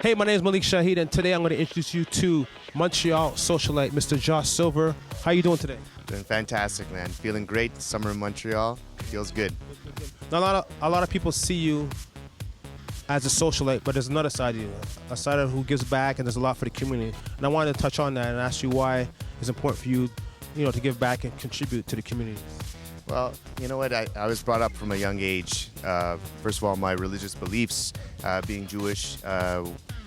Hey, my name is Malik Shaheed, and today I'm going to introduce you to Montreal Socialite, Mr. Josh Silver. How you doing today? Doing fantastic, man. Feeling great. Summer in Montreal feels good. Now, a lot of people see you as a socialite, but there's another side of you, a side of who gives back, and there's a lot for the community. And I wanted to touch on that and ask you why it's important for you, to give back and contribute to the community. Well, you know what? I was brought up from a young age. First of all, my religious beliefs, being Jewish,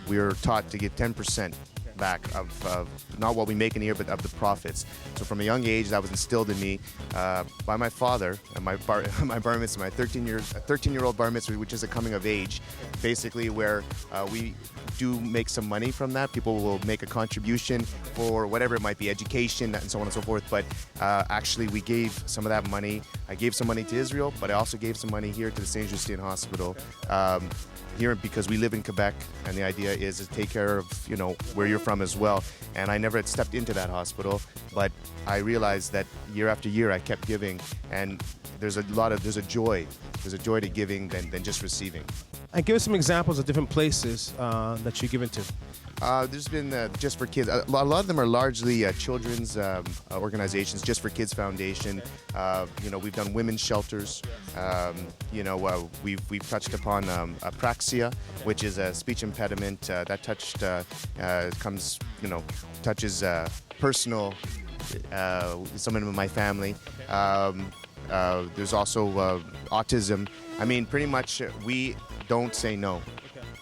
we were taught to give 10% back of not what we make in a year, but of the profits. So from a young age, that was instilled in me by my father and my bar mitzvah, my 13-year-old bar mitzvah, which is a coming of age, basically where we do make some money from that. People will make a contribution for whatever it might be, education and so on and so forth. But actually, we gave some of that money. I gave some money to Israel, but I also gave some money here to the St. Justine Hospital. Here because we live in Quebec, and the idea is to take care of where you're from as well. And I never had stepped into that hospital, but I realized that year after year I kept giving, and there's a joy to giving than just receiving. And give us some examples of different places that you've given to. There's been Just for Kids. A lot of them are largely children's organizations. Just for Kids Foundation. We've done women's shelters. We've touched upon apraxia, which is a speech impediment that touches personal. Someone in my family. There's also autism. I mean, pretty much we don't say no.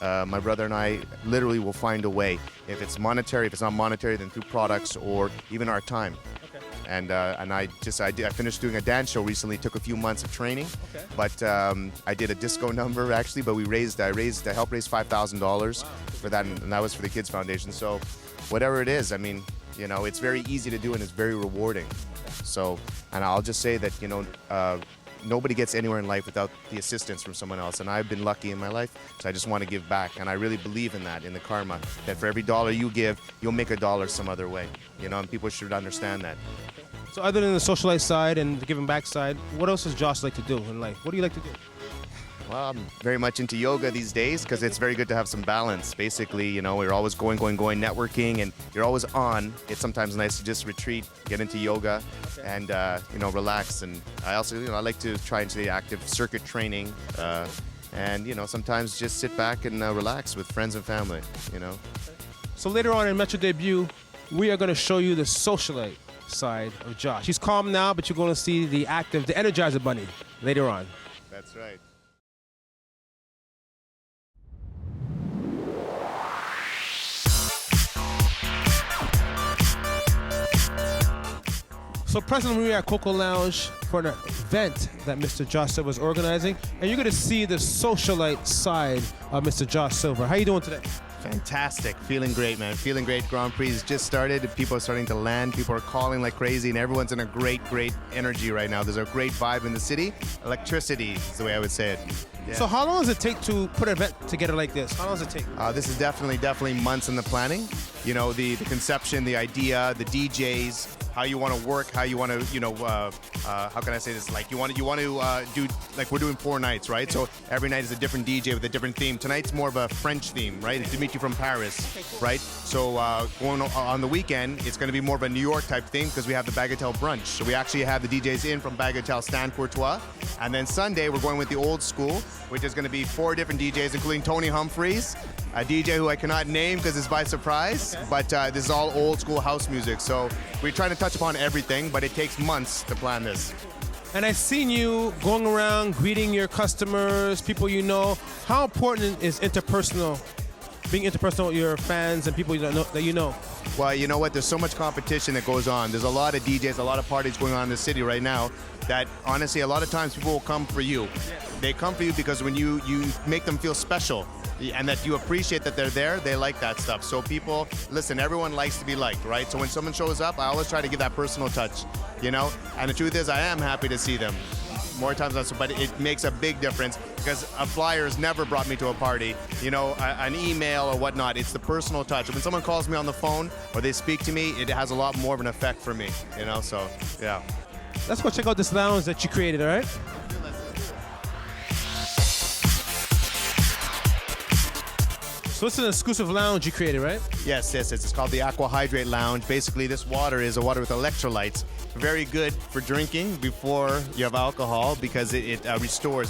My brother and I literally will find a way. If it's monetary, if it's not monetary, then through products or even our time. Okay. And I finished doing a dance show recently. Took a few months of training, okay. But I did a disco number actually. But I helped raise $5,000 for that, and that was for the Kids Foundation. So, whatever it is, I mean, it's very easy to do and it's very rewarding. So, and I'll just say that nobody gets anywhere in life without the assistance from someone else, and I've been lucky in my life, so I just want to give back, and I really believe in that, in the karma, that for every dollar you give, you'll make a dollar some other way, and people should understand that. So other than the socialite side and the giving back side, what else does Josh like to do in life? What do you like to do? Well, I'm very much into yoga these days because it's very good to have some balance. Basically, we're always going, networking, and you're always on. It's sometimes nice to just retreat, get into yoga, and relax. And I also, I like to try into the active circuit training, and sometimes just sit back and relax with friends and family. So later on in Metro Debut, we are going to show you the socialite side of Josh. He's calm now, but you're going to see the active, the Energizer Bunny later on. That's right. So presently we're at Coco Lounge for an event that Mr. Josh Silver is organizing, and you're going to see the socialite side of Mr. Josh Silver. How you doing today? Fantastic. Feeling great, man. Feeling great. Grand Prix has just started. People are starting to land. People are calling like crazy, and everyone's in a great energy right now. There's a great vibe in the city. Electricity is the way I would say it. Yeah. So how long does it take to put an event together like this? How long does it take? This is definitely months in the planning. The conception, the idea, the DJs, how you want to work, how you want to, how can I say this? Like you want to do, like we're doing 4 nights, right? So every night is a different DJ with a different theme. Tonight's more of a French theme, right? It's Dimitri from Paris, right? So going on the weekend, it's going to be more of a New York type theme because we have the Bagatelle brunch. So we actually have the DJs in from Bagatelle, Stan Courtois. And then Sunday, we're going with the old school, which is going to be 4 different DJs, including Tony Humphries, a DJ who I cannot name because it's by surprise, but this is all old school house music. So we try to touch upon everything, but it takes months to plan this. And I've seen you going around greeting your customers, people you know. How important is being interpersonal with your fans and people that you know? Well, you know what? There's so much competition that goes on. There's a lot of DJs, a lot of parties going on in the city right now that honestly, a lot of times people will come for you. They come for you because when you make them feel special and that you appreciate that they're there, they like that stuff. So people, listen, everyone likes to be liked, right? So when someone shows up, I always try to give that personal touch, And the truth is, I am happy to see them more times than so, but it makes a big difference because a flyer has never brought me to a party, an email or whatnot. It's the personal touch. When someone calls me on the phone or they speak to me, it has a lot more of an effect for me, so yeah. Let's go check out this lounge that you created, all right? So it's an exclusive lounge you created, right? Yes. It's called the Aqua Hydrate Lounge. Basically, this water is a water with electrolytes. Very good for drinking before you have alcohol because it restores.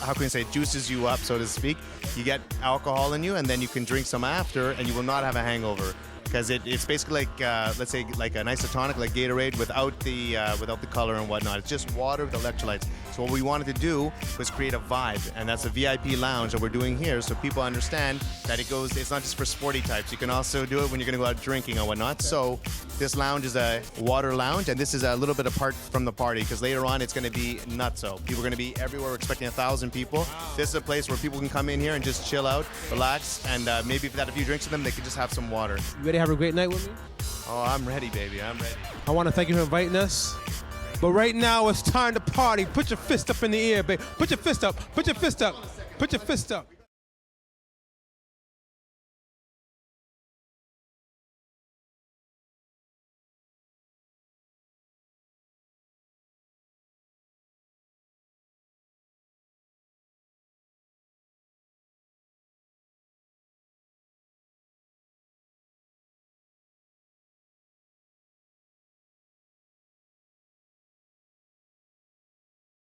How can I say? It juices you up, so to speak. You get alcohol in you, and then you can drink some after, and you will not have a hangover. Because it's basically like, let's say, like an isotonic, like Gatorade, without the color and whatnot. It's just water with electrolytes. So what we wanted to do was create a vibe, and that's a VIP lounge that we're doing here, so people understand that it's not just for sporty types. You can also do it when you're going to go out drinking and whatnot. So this lounge is a water lounge, and this is a little bit apart from the party, because later on it's going to be nutso. People are going to be everywhere. We're expecting 1,000 people. This is a place where people can come in here and just chill out, relax, and maybe if they had a few drinks with them, they could just have some water. You ready to have a great night with me? Oh, I'm ready, baby. I'm ready. I want to thank you for inviting us. But right now it's time to party. Put your fist up in the air, babe. Put your fist up. Put your fist up. Put your fist up.